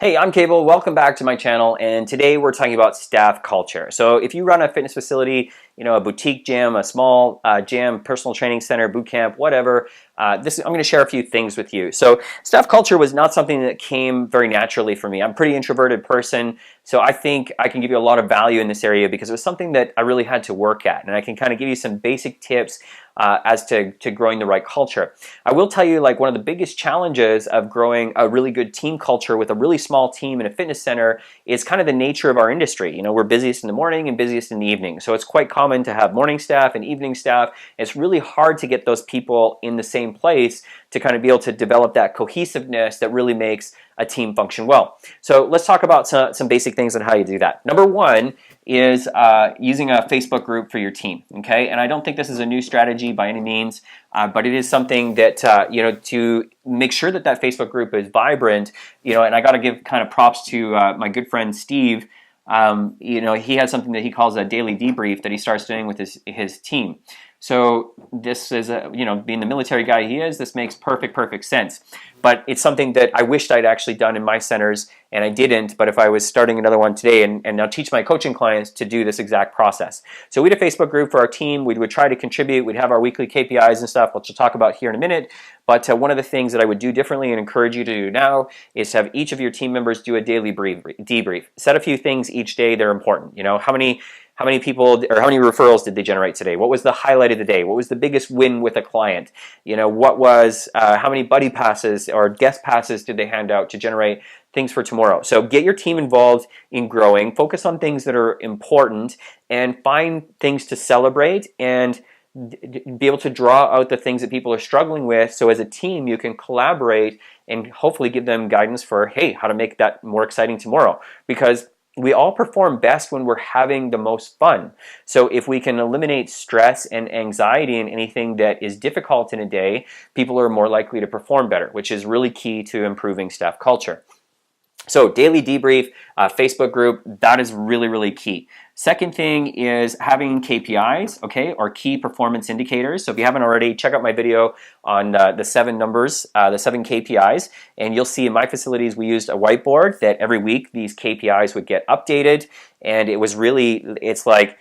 Hey, I'm Cable. Welcome back to my channel, and today we're talking about staff culture. So if you run a fitness facility, a boutique gym, a small gym, personal training center, boot camp, whatever, I'm going to share a few things with you. So staff culture was not something that came very naturally for me. I'm a pretty introverted person, so I think I can give you a lot of value in this area because it was something that I really had to work at, and I can kind of give you some basic tips as to growing the right culture. I will tell you, like, one of the biggest challenges of growing a really good team culture with a really small team in a fitness center is kind of the nature of our industry. We're busiest in the morning and busiest in the evening, so it's quite common to have morning staff and evening staff. It's really hard to get those people in the same place to kind of be able to develop that cohesiveness that really makes a team function well. So let's talk about some basic things on how you do that. Number one is using a Facebook group for your team, okay? And I don't think this is a new strategy by any means, but it is something that, to make sure that that Facebook group is vibrant, and I got to give kind of props to my good friend Steve. He has something that he calls a daily debrief that he starts doing with his team. So this is, being the military guy he is, this makes perfect sense. But it's something that I wished I'd actually done in my centers, and I didn't. But if I was starting another one today and now teach my coaching clients to do this exact process. So we had a Facebook group for our team. We would try to contribute. We'd have our weekly KPIs and stuff, which we'll talk about here in a minute. But one of the things that I would do differently and encourage you to do now is to have each of your team members do a daily debrief. Set a few things each day that are important. How many people or how many referrals did they generate today? What was the highlight of the day? What was the biggest win with a client? What was how many buddy passes or guest passes did they hand out to generate things for tomorrow? So get your team involved in growing. Focus on things that are important and find things to celebrate and be able to draw out the things that people are struggling with. So as a team, you can collaborate and hopefully give them guidance for, hey, how to make that more exciting tomorrow. Because we all perform best when we're having the most fun. So if we can eliminate stress and anxiety in anything that is difficult in a day, people are more likely to perform better, which is really key to improving staff culture. So daily debrief, Facebook group, that is really key. Second thing is having KPIs, okay, or key performance indicators. So if you haven't already, check out my video on the 7 numbers, the 7 KPIs, and you'll see in my facilities we used a whiteboard that every week these KPIs would get updated, and it's like,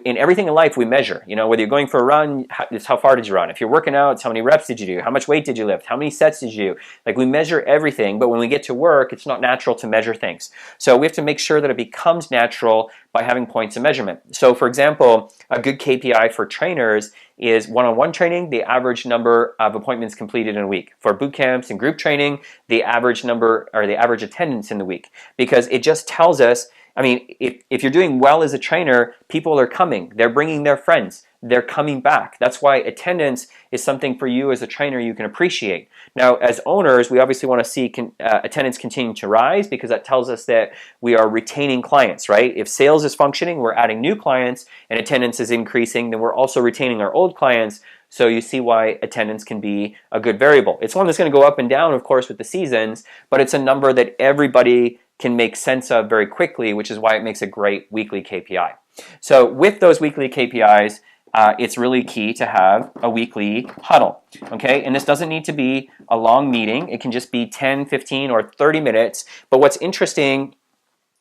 in everything in life we measure, whether you're going for a run, it's how far did you run? If you're working out, it's how many reps did you do? How much weight did you lift? How many sets did you do? Like, we measure everything, but when we get to work, it's not natural to measure things. So we have to make sure that it becomes natural by having points of measurement. So for example, a good KPI for trainers is one-on-one training, the average number of appointments completed in a week. For boot camps and group training, the average number or the average attendance in the week. Because it just tells us, if you're doing well as a trainer, people are coming. They're bringing their friends. They're coming back. That's why attendance is something for you as a trainer you can appreciate. Now, as owners, we obviously want to see attendance continue to rise because that tells us that we are retaining clients, right? If sales is functioning, we're adding new clients, and attendance is increasing, then we're also retaining our old clients. So you see why attendance can be a good variable. It's one that's going to go up and down, of course, with the seasons, but it's a number that everybody can make sense of very quickly, which is why it makes a great weekly KPI. So with those weekly KPIs, it's really key to have a weekly huddle, okay? And this doesn't need to be a long meeting. It can just be 10, 15, or 30 minutes. But what's interesting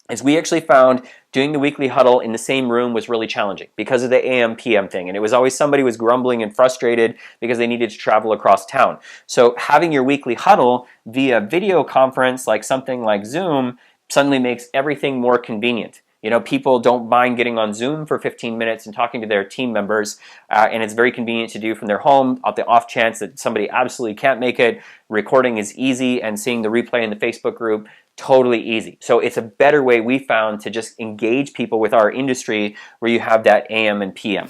is we actually found doing the weekly huddle in the same room was really challenging because of the AM PM thing, and it was always somebody was grumbling and frustrated because they needed to travel across town. So having your weekly huddle via video conference, like something like Zoom, suddenly makes everything more convenient. People don't mind getting on Zoom for 15 minutes and talking to their team members, and it's very convenient to do from their home. At the off chance that somebody absolutely can't make it, recording is easy, and seeing the replay in the Facebook group, totally easy. So it's a better way we found to just engage people with our industry where you have that AM and PM.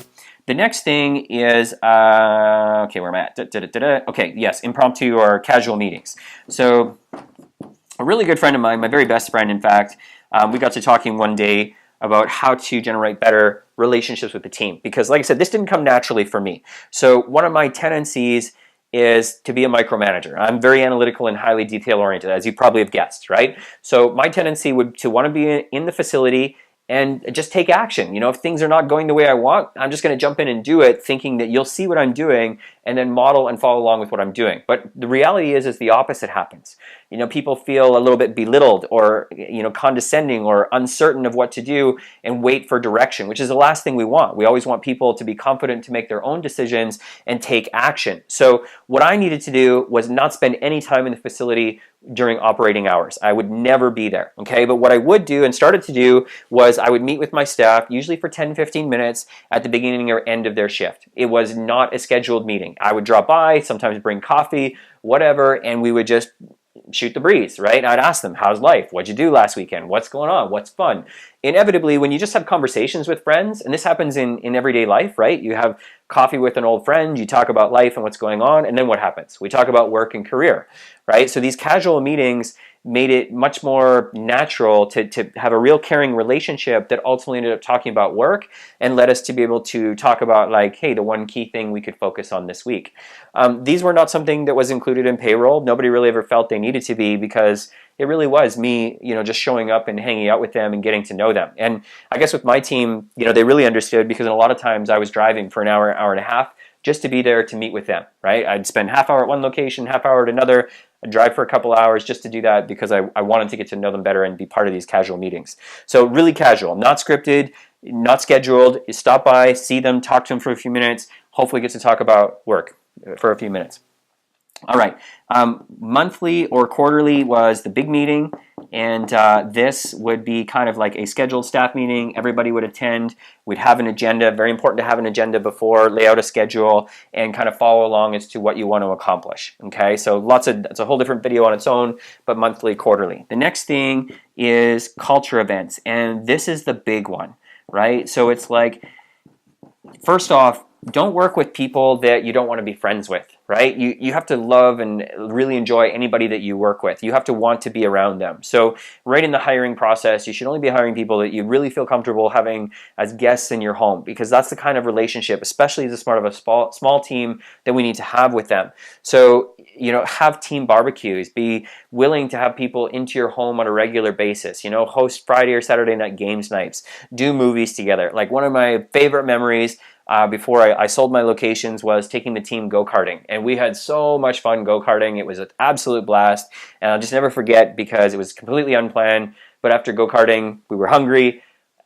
The next thing is, okay, where am I at? Okay, yes, impromptu or casual meetings. So a really good friend of mine, my very best friend, in fact, we got to talking one day about how to generate better relationships with the team. Because like I said, this didn't come naturally for me. So one of my tendencies is to be a micromanager. I'm very analytical and highly detail oriented, as you probably have guessed, right? So my tendency would to want to be in the facility and just take action. If things are not going the way I want, I'm just going to jump in and do it, thinking that you'll see what I'm doing and then model and follow along with what I'm doing. But the reality is the opposite happens. People feel a little bit belittled or condescending or uncertain of what to do and wait for direction, which is the last thing we want. We always want people to be confident to make their own decisions and take action. So what I needed to do was not spend any time in the facility during operating hours. I would never be there, okay? But what I would do and started to do was I would meet with my staff, usually for 10-15 minutes at the beginning or end of their shift. It was not a scheduled meeting. I would drop by, sometimes bring coffee, whatever, and we would just shoot the breeze, right? I'd ask them, how's life? What'd you do last weekend? What's going on? What's fun? Inevitably, when you just have conversations with friends, and this happens in everyday life, right? You have coffee with an old friend, you talk about life and what's going on, and then what happens? We talk about work and career, right? So these casual meetings made it much more natural to have a real caring relationship that ultimately ended up talking about work and led us to be able to talk about like, hey, the one key thing we could focus on this week. These were not something that was included in payroll. Nobody really ever felt they needed to be because it really was me, just showing up and hanging out with them and getting to know them. And I guess with my team, they really understood because a lot of times I was driving for an hour, hour and a half just to be there to meet with them, right? I'd spend half hour at one location, half hour at another. I'd drive for a couple hours just to do that because I wanted to get to know them better and be part of these casual meetings. So really casual, not scripted, not scheduled. You stop by, see them, talk to them for a few minutes, hopefully get to talk about work for a few minutes. All right, monthly or quarterly was the big meeting, and this would be kind of like a scheduled staff meeting. Everybody would attend. We'd have an agenda. Very important to have an agenda before, lay out a schedule, and kind of follow along as to what you want to accomplish. Okay, so it's a whole different video on its own, but monthly, quarterly. The next thing is culture events, and this is the big one, right? So it's like, first off, don't work with people that you don't want to be friends with, right? You have to love and really enjoy anybody that you work with. You have to want to be around them. So right in the hiring process, you should only be hiring people that you really feel comfortable having as guests in your home, because that's the kind of relationship, especially as part of a small team, that we need to have with them. So have team barbecues, be willing to have people into your home on a regular basis, host Friday or Saturday night games nights, do movies together. Like one of my favorite memories before I sold my locations was taking the team go-karting, and we had so much fun go-karting. It was an absolute blast, and I'll just never forget because it was completely unplanned, but after go-karting, we were hungry.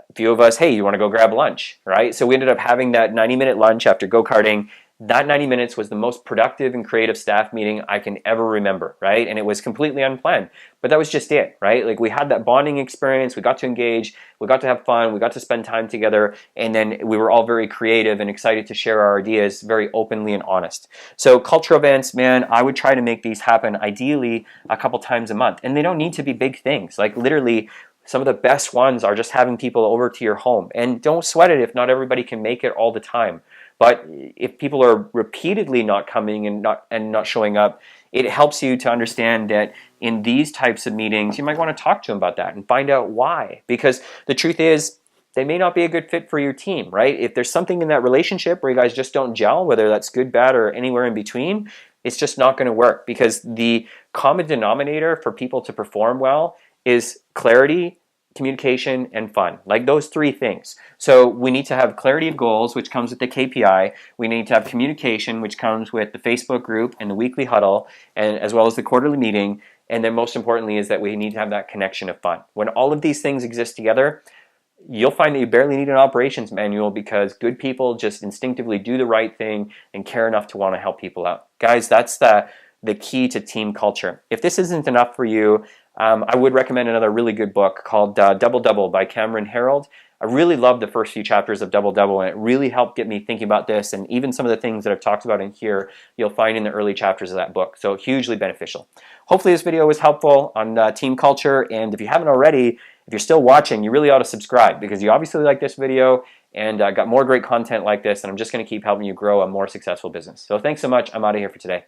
A few of us, hey, you want to go grab lunch, right? So we ended up having that 90-minute lunch after go-karting. That 90 minutes was the most productive and creative staff meeting I can ever remember, right? And it was completely unplanned, but that was just it, right? Like we had that bonding experience, we got to engage, we got to have fun, we got to spend time together, and then we were all very creative and excited to share our ideas very openly and honest. So culture events, man, I would try to make these happen ideally a couple times a month, and they don't need to be big things. Like literally, some of the best ones are just having people over to your home, and don't sweat it if not everybody can make it all the time. But if people are repeatedly not coming and not showing up, it helps you to understand that in these types of meetings, you might want to talk to them about that and find out why. Because the truth is, they may not be a good fit for your team, right? If there's something in that relationship where you guys just don't gel, whether that's good, bad, or anywhere in between, it's just not going to work, because the common denominator for people to perform well is clarity, communication, and fun. Like those three things. So we need to have clarity of goals, which comes with the KPI. We need to have communication, which comes with the Facebook group and the weekly huddle, and as well as the quarterly meeting. And then most importantly is that we need to have that connection of fun. When all of these things exist together, you'll find that you barely need an operations manual, because good people just instinctively do the right thing and care enough to want to help people out. Guys, that's the key to team culture. If this isn't enough for you, I would recommend another really good book called Double Double by Cameron Herold. I really loved the first few chapters of Double Double, and it really helped get me thinking about this, and even some of the things that I've talked about in here, you'll find in the early chapters of that book. So hugely beneficial. Hopefully this video was helpful on team culture, and if you haven't already, if you're still watching, you really ought to subscribe, because you obviously like this video, and got more great content like this, and I'm just going to keep helping you grow a more successful business. So thanks so much. I'm out of here for today.